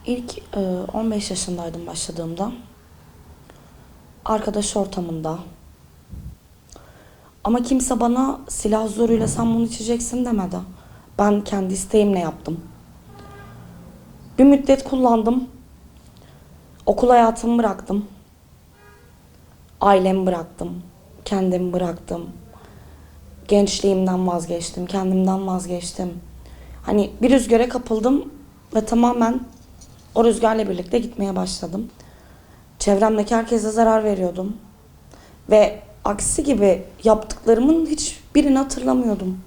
İlk 15 yaşındaydım başladığımda. Arkadaş ortamında. Ama kimse bana silah zoruyla sen bunu içeceksin demedi. Ben kendi isteğimle yaptım. Bir müddet kullandım. Okul hayatımı bıraktım. Ailemi bıraktım. Kendimi bıraktım. Gençliğimden vazgeçtim. Kendimden vazgeçtim. Hani bir rüzgara kapıldım ve tamamen o rüzgarla birlikte gitmeye başladım. Çevremdeki herkese zarar veriyordum. Ve aksi gibi yaptıklarımın hiçbirini hatırlamıyordum.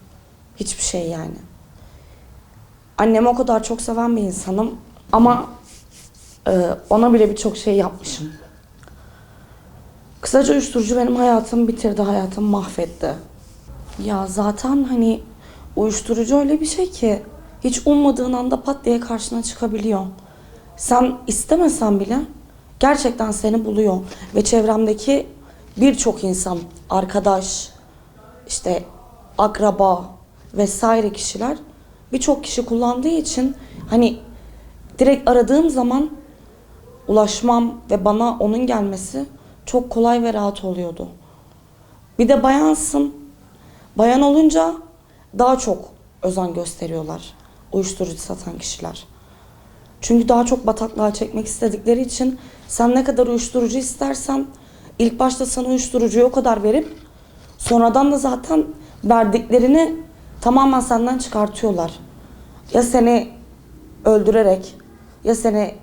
Hiçbir şey yani. Annemi o kadar çok seven bir insanım. Ama ona bile birçok şey yapmışım. Kısaca uyuşturucu benim hayatımı bitirdi, hayatımı mahvetti. Ya zaten hani uyuşturucu öyle bir şey ki hiç ummadığın anda pat diye karşına çıkabiliyor. Sen istemesen bile gerçekten seni buluyor. Ve çevremdeki birçok insan, arkadaş, işte akraba vesaire kişiler birçok kişi kullandığı için hani direkt aradığım zaman ulaşmam ve bana onun gelmesi çok kolay ve rahat oluyordu. Bir de bayansın. Bayan olunca daha çok özen gösteriyorlar uyuşturucu satan kişiler. Çünkü daha çok bataklığa çekmek istedikleri için sen ne kadar uyuşturucu istersen ilk başta sana uyuşturucuyu o kadar verip sonradan da zaten verdiklerini tamamen senden çıkartıyorlar. Ya seni öldürerek ya seni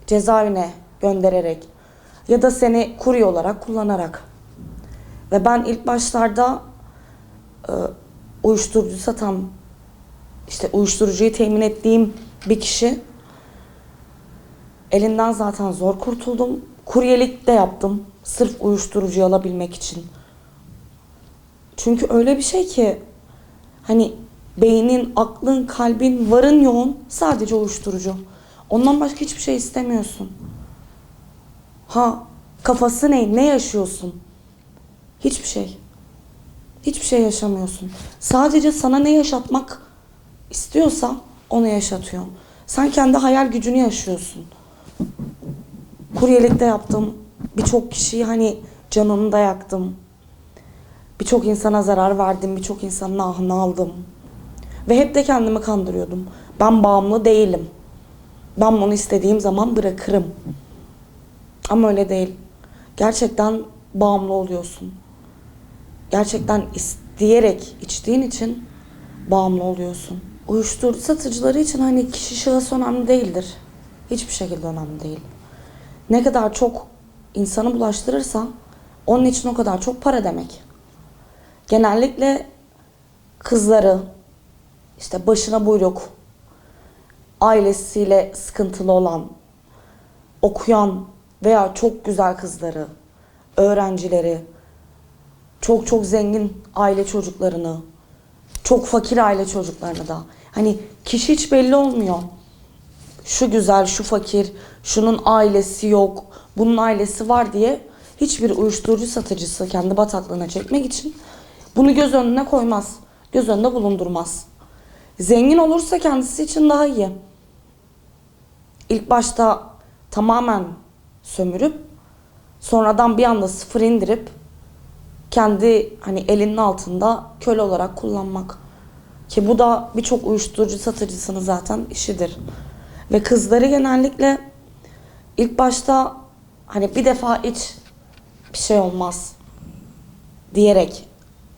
cezaevine göndererek ya da seni kurye olarak kullanarak. Ve ben ilk başlarda uyuşturucu satan, işte uyuşturucuyu temin ettiğim bir kişi elinden zaten zor kurtuldum. Kuryelik de yaptım sırf uyuşturucuyu alabilmek için. Çünkü öyle bir şey ki hani beynin, aklın, kalbin, varın yoğun sadece uyuşturucu. Ondan başka hiçbir şey istemiyorsun. Ha, kafası ne? Ne yaşıyorsun? Hiçbir şey. Hiçbir şey yaşamıyorsun. Sadece sana ne yaşatmak istiyorsa onu yaşatıyor. Sen kendi hayal gücünü yaşıyorsun. Kuryelikte yaptım. Birçok kişiyi hani canını da yaktım. Birçok insana zarar verdim. Birçok insanın ahını aldım. Ve hep de kendimi kandırıyordum. Ben bağımlı değilim. Ben bunu istediğim zaman bırakırım. Ama öyle değil. Gerçekten bağımlı oluyorsun. Gerçekten isteyerek içtiğin için bağımlı oluyorsun. Uyuşturucu satıcıları için hani kişi şahıs önemli değildir. Hiçbir şekilde önemli değil. Ne kadar çok insanı bulaştırırsa onun için o kadar çok para demek. Genellikle kızları, işte başına buyruk, ailesiyle sıkıntılı olan, okuyan veya çok güzel kızları, öğrencileri, çok çok zengin aile çocuklarını, çok fakir aile çocuklarını da. Hani kişi hiç belli olmuyor. Şu güzel, şu fakir, şunun ailesi yok, bunun ailesi var diye hiçbir uyuşturucu satıcısı kendi bataklığına çekmek için bunu göz önüne koymaz. Göz önünde bulundurmaz. Zengin olursa kendisi için daha iyi. İlk başta tamamen sömürüp sonradan bir anda sıfır indirip kendi hani elinin altında köle olarak kullanmak. Ki bu da birçok uyuşturucu satıcısının zaten işidir. Ve kızları genellikle ilk başta hani bir defa iç bir şey olmaz diyerek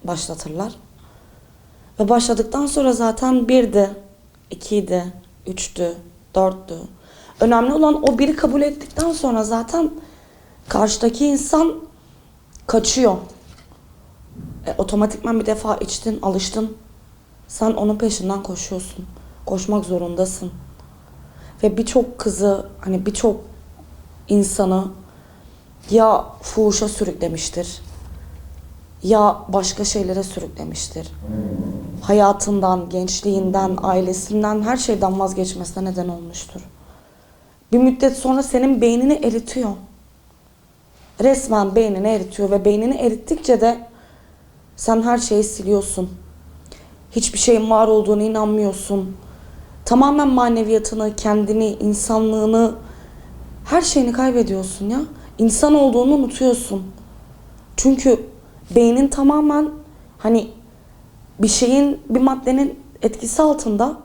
başlatırlar. Ve başladıktan sonra zaten birdi, ikiydi, üçtü, dörttü. Önemli olan o biri kabul ettikten sonra zaten karşıdaki insan kaçıyor. Otomatikman bir defa içtin, alıştın. Sen onun peşinden koşuyorsun. Koşmak zorundasın. Ve birçok kızı, hani birçok insanı ya fuhuşa sürüklemiştir, ya başka şeylere sürüklemiştir. Hayatından, gençliğinden, ailesinden, her şeyden vazgeçmesine neden olmuştur. Bir müddet sonra senin beynini eritiyor. Resmen beynini eritiyor ve beynini erittikçe de sen her şeyi siliyorsun. Hiçbir şeyin var olduğunu inanmıyorsun. Tamamen maneviyatını, kendini, insanlığını, her şeyini kaybediyorsun ya. İnsan olduğunu unutuyorsun. Çünkü beynin tamamen hani bir şeyin, bir maddenin etkisi altında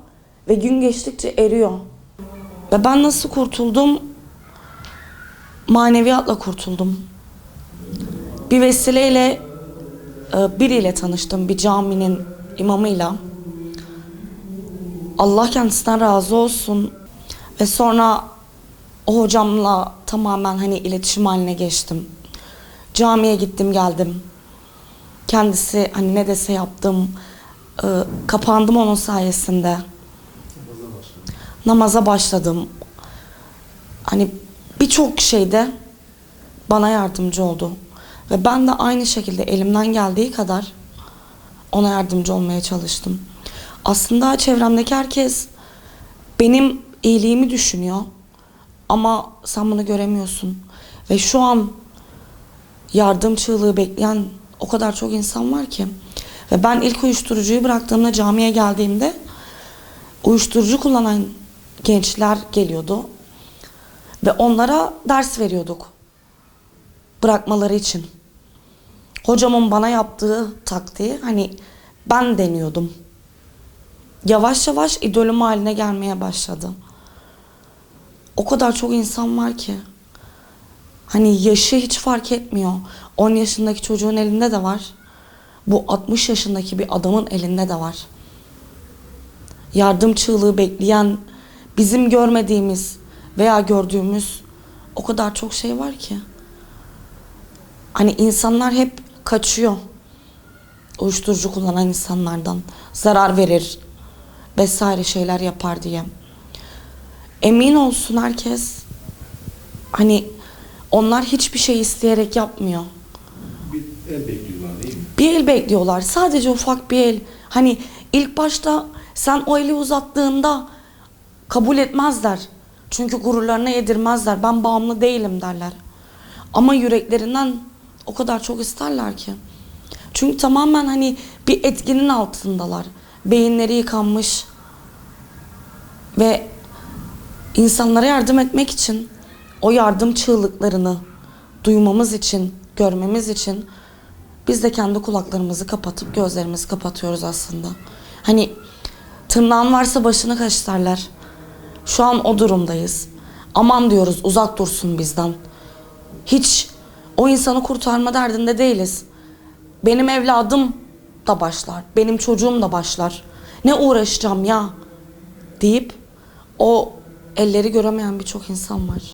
ve gün geçtikçe eriyor. Ve ben nasıl kurtuldum? Maneviyatla kurtuldum. Bir vesileyle biriyle tanıştım, bir caminin imamıyla. Allah kendisinden razı olsun. Ve sonra o hocamla tamamen hani iletişim haline geçtim. Camiye gittim geldim. Kendisi hani ne dese yaptım. Kapandım onun sayesinde. Namaza başladım. Hani birçok şeyde bana yardımcı oldu. Ve ben de aynı şekilde elimden geldiği kadar ona yardımcı olmaya çalıştım. Aslında çevremdeki herkes benim iyiliğimi düşünüyor. Ama sen bunu göremiyorsun. Ve şu an yardım çığlığı bekleyen o kadar çok insan var ki. Ve ben ilk uyuşturucuyu bıraktığımda, camiye geldiğimde uyuşturucu kullanan gençler geliyordu. Ve onlara ders veriyorduk. Bırakmaları için. Hocamın bana yaptığı taktiği hani ben deniyordum. Yavaş yavaş idolüm haline gelmeye başladı. O kadar çok insan var ki. Hani yaşı hiç fark etmiyor. 10 yaşındaki çocuğun elinde de var. Bu 60 yaşındaki bir adamın elinde de var. Yardım çığlığı bekleyen, bizim görmediğimiz veya gördüğümüz o kadar çok şey var ki. Hani insanlar hep kaçıyor. Uyuşturucu kullanan insanlardan. Zarar verir vesaire şeyler yapar diye. Emin olsun herkes, hani onlar hiçbir şey isteyerek yapmıyor. Bir el bekliyorlar değil mi? Bir el bekliyorlar. Sadece ufak bir el. Hani ilk başta sen o eli uzattığında kabul etmezler. Çünkü gururlarına yedirmezler. Ben bağımlı değilim derler. Ama yüreklerinden o kadar çok isterler ki. Çünkü tamamen hani bir etkinin altındalar. Beyinleri yıkanmış. Ve insanlara yardım etmek için, o yardım çığlıklarını duymamız için, görmemiz için biz de kendi kulaklarımızı kapatıp gözlerimizi kapatıyoruz aslında. Hani tırnağın varsa başını kaş derler. Şu an o durumdayız. Aman diyoruz, uzak dursun bizden. Hiç o insanı kurtarma derdinde değiliz. Benim evladım da başlar, benim çocuğum da başlar. Ne uğraşacağım ya deyip o elleri göremeyen birçok insan var.